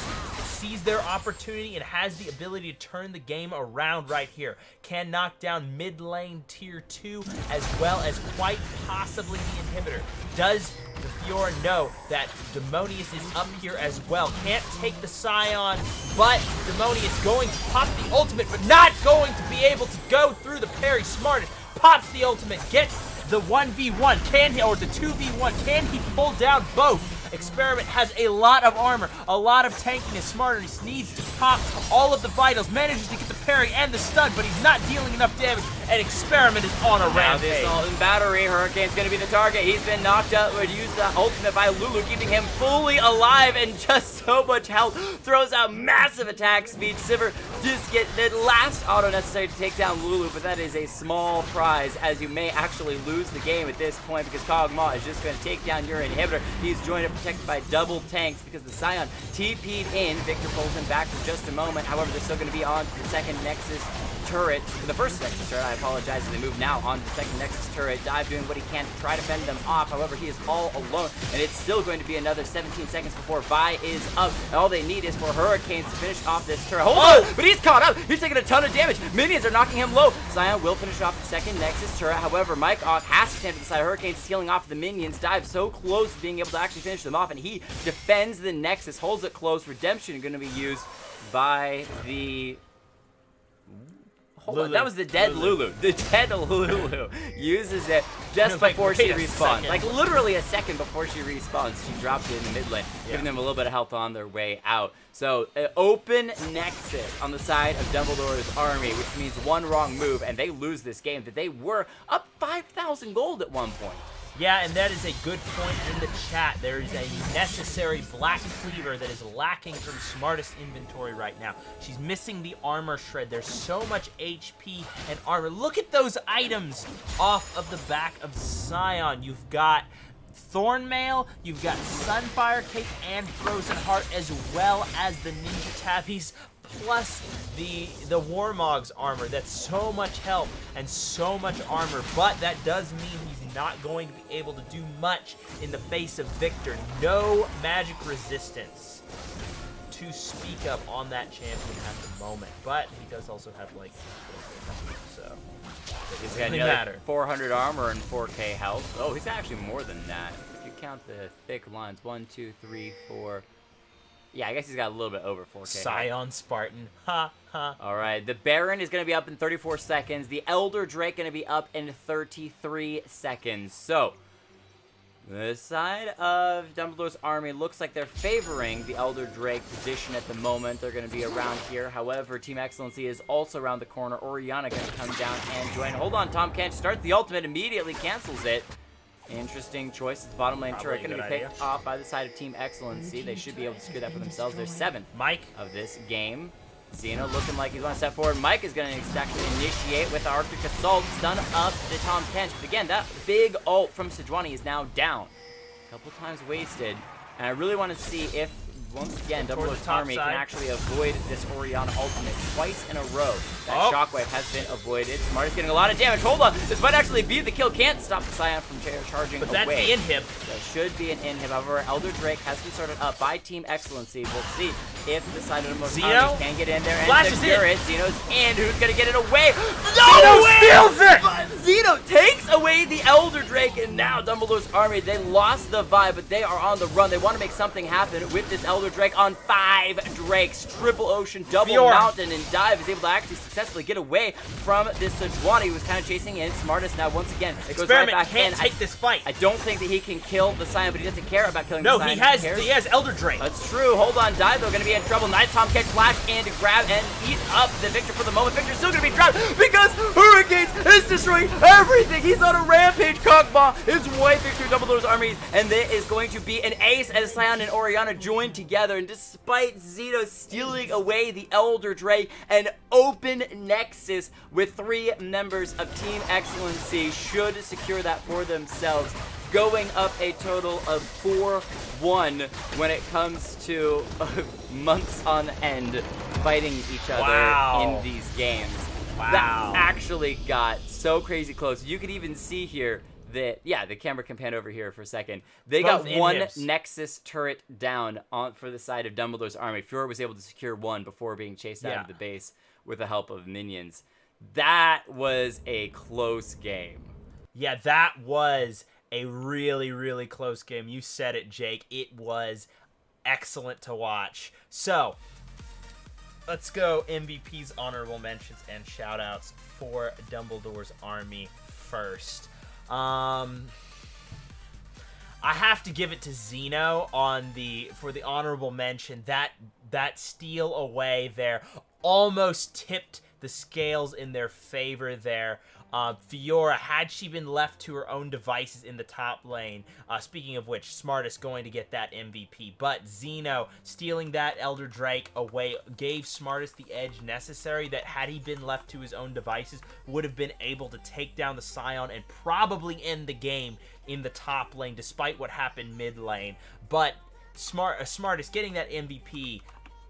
sees their opportunity and has the ability to turn the game around right here. Can knock down mid lane tier 2, as well as quite possibly the inhibitor. Does the Fiora know that Demonius is up here as well? Can't take the Scion, but Demonius going to pop the ultimate, but not going to be able to go through the parry. Smartest pops the ultimate, gets the 1v1, can he, or the 2v1, can he pull down both? Experiment has a lot of armor, a lot of tankiness. Smartest needs to pop all of the vitals, manages to get the parry and the stun, but he's not dealing enough damage, and Experiment is on a rampage. This Assault and Battery, Hurricane's going to be the target. He's been knocked out, would use the ultimate by Lulu, keeping him fully alive and just so much health. Throws out massive attack speed. Sivir just get the last auto necessary to take down Lulu, but that is a small prize, as you may actually lose the game at this point, because Kog'Maw is just going to take down your inhibitor. He's joined up protected by double tanks because the Scion TP'd in. Victor pulls him back for just a moment. However, they're still going to be on to the second Nexus turret, the first Nexus turret, I apologize, as they move now on to the second Nexus turret. Dive doing what he can to try to fend them off. However, he is all alone, and it's still going to be another 17 seconds before Vi is up. And all they need is for Hurricanes to finish off this turret. Hold on, but he's caught up. He's taking a ton of damage. Minions are knocking him low. Scion will finish off the second Nexus turret. However, Mike Ock has to stand to the side. Hurricanes is healing off the minions. Dive so close to being able to actually finish them off, and he defends the Nexus, holds it close. Redemption going to be used by the... Hold on, that was the dead Lulu. The dead Lulu uses it just before she respawns. Like literally a second before she respawns, she dropped it in the mid lane, giving them a little bit of health on their way out. So open Nexus on the side of Dumbledore's army, which means one wrong move and they lose this game. That they were up 5,000 gold at one point. Yeah, and that is a good point in the chat. There is a necessary Black Cleaver that is lacking from Smartest inventory right now. She's missing the armor shred. There's so much HP and armor. Look at those items off of the back of Scion. You've got Thornmail, you've got Sunfire Cape and Frozen Heart, as well as the Ninja Tabbies, plus the Warmog's armor. That's so much health and so much armor, but that does mean he's not going to be able to do much in the face of Victor. No magic resistance to speak of on that champion at the moment, but he does also have like so he's got another 400 armor and 4k health. Oh, he's actually more than that if you count the thick lines. 1, 2, 3, 4. Yeah, I guess he's got a little bit over 4k. Scion Spartan. Ha, ha. All right, the Baron is going to be up in 34 seconds. The Elder Drake going to be up in 33 seconds. So, this side of Dumbledore's army looks like they're favoring the Elder Drake position at the moment. They're going to be around here. However, Team Excellency is also around the corner. Orianna going to come down and join. Hold on, Tom Kent starts the ultimate, immediately cancels it. Interesting choice. The bottom lane turret going to be picked off by the side of Team Excellency. They should be able to secure that for themselves. Their 7th of this game. Xeno looking like he's going to step forward. Mike is going to actually initiate with the Arctic Assault. Stun up to Tom Kench. But again, that big ult from Sejuani is now down. A couple times wasted. And I really want to see if, once again, Dumbledore's army can actually avoid this Orianna ultimate twice in a row. That shockwave has been avoided. Smart is getting a lot of damage. Hold on. This might actually be the kill. Can't stop the Scion from charging away. But that's the inhib. That should be an inhib. However, Elder Drake has been started up by Team Excellency. We'll see if the side of the most army can get in there and secure it. Xeno's in. Who's going to get it away? No way! Steals it! But Xeno takes away the Elder Drake, and now Dumbledore's army, they lost the vibe, but they are on the run. They want to make something happen with this Elder Drake on 5 Drakes. Triple Ocean, double Mountain, and Dive is able to actually successfully get away from this Sejuani, who was kind of chasing in. Smartest now, once again, it goes right back can't in. take this fight. I don't think that he can kill the Scion, but he doesn't care about killing the Scion. No, he has Elder Drake. That's true. Hold on, Dive, though, going to be in trouble. Nice Tom catch flash and grab and eat up the Victor for the moment. Victor's still going to be trapped because Hurricanes is destroying everything. He's on a rampage. Kog'maw is wiping through Dumbledore's armies, and there is going to be an ace as Scion and Orianna join together. And despite Xeno stealing away the Elder Drake, an open Nexus with 3 members of Team Excellency should secure that for themselves, going up a total of 4-1 when it comes to months on end fighting each other in these games. That actually got so crazy close. You could even see here that, the camera can pan over here for a second. They got one Nexus turret down for the side of Dumbledore's army. Fiora was able to secure one before being chased out of the base with the help of minions. That was a close game. Yeah, that was a really, really close game. You said it, Jake. It was excellent to watch. So, let's go MVPs, honorable mentions, and shoutouts for Dumbledore's army first. I have to give it to Xeno for the honorable mention. That steal away there almost tipped the scales in their favor there. Fiora, had she been left to her own devices in the top lane, speaking of which, Smartest going to get that MVP, but Xeno stealing that Elder Drake away gave Smartest the edge necessary that, had he been left to his own devices, would have been able to take down the Scion and probably end the game in the top lane, despite what happened mid lane. But Smartest getting that MVP,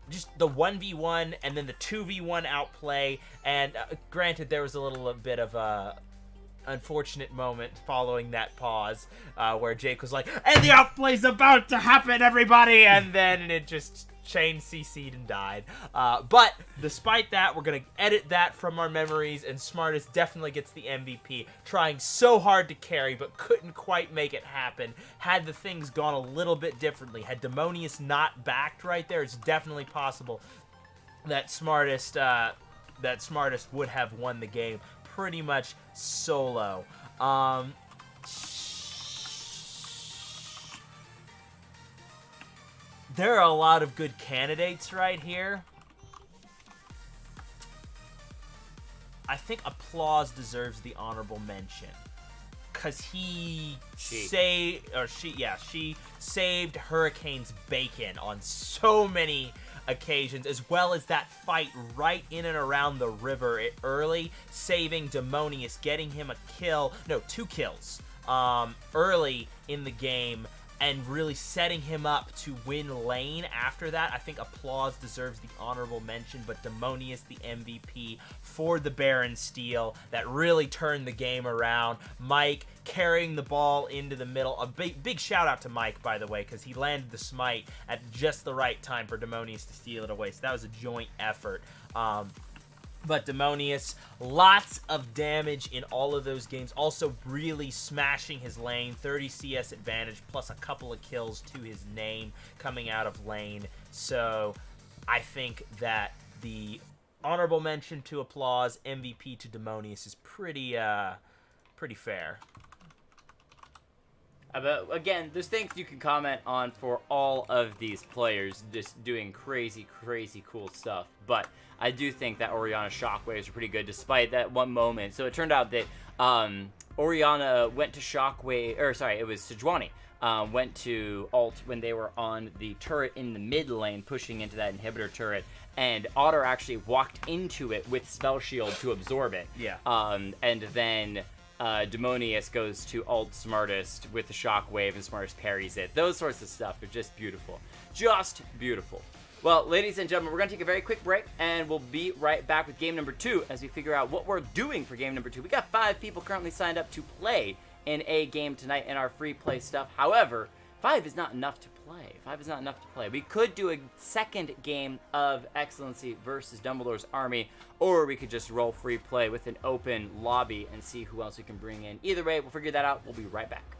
just the 1v1 and then the 2v1 outplay, and granted there was a little bit of a unfortunate moment following that pause where Jake was like, and the outplay's about to happen, everybody, and then it just chain CC'd and died. But despite that, we're going to edit that from our memories, and Smartest definitely gets the MVP, trying so hard to carry but couldn't quite make it happen. Had the things gone a little bit differently, had Demonius not backed right there, it's definitely possible that Smartest that Smartest would have won the game pretty much solo. There are a lot of good candidates right here. I think Applause deserves the honorable mention. Because she saved Hurricane's bacon on so many occasions, as well as that fight right in and around the river early, saving Demonius, getting him two kills early in the game, and really setting him up to win lane after that. I think Applause deserves the honorable mention, but Demonius, the MVP for the Baron steal that really turned the game around. Mike carrying the ball into the middle. A big shout out to Mike, by the way, because he landed the smite at just the right time for Demonius to steal it away. So that was a joint effort. But Demonius, lots of damage in all of those games. Also really smashing his lane. 30 CS advantage plus a couple of kills to his name coming out of lane. So I think that the honorable mention to Applause, MVP to Demonius is pretty fair. But again, there's things you can comment on for all of these players just doing crazy, crazy cool stuff. But I do think that Orianna Shockwaves are pretty good despite that one moment. So it turned out that Orianna went to Shockwave, it was Sejuani, went to ult when they were on the turret in the mid lane, pushing into that inhibitor turret. And Otter actually walked into it with Spell Shield to absorb it. Yeah. And then Demonius goes to ult Smartest with the Shockwave, and Smartest parries it. Those sorts of stuff are just beautiful. Just beautiful. Well, ladies and gentlemen, we're going to take a very quick break, and we'll be right back with game number 2 as we figure out what we're doing for game number 2. We got 5 people currently signed up to play in a game tonight in our free play stuff. However, 5 is not enough to play. 5 is not enough to play. We could do a second game of Excellency versus Dumbledore's army, or we could just roll free play with an open lobby and see who else we can bring in. Either way, we'll figure that out. We'll be right back.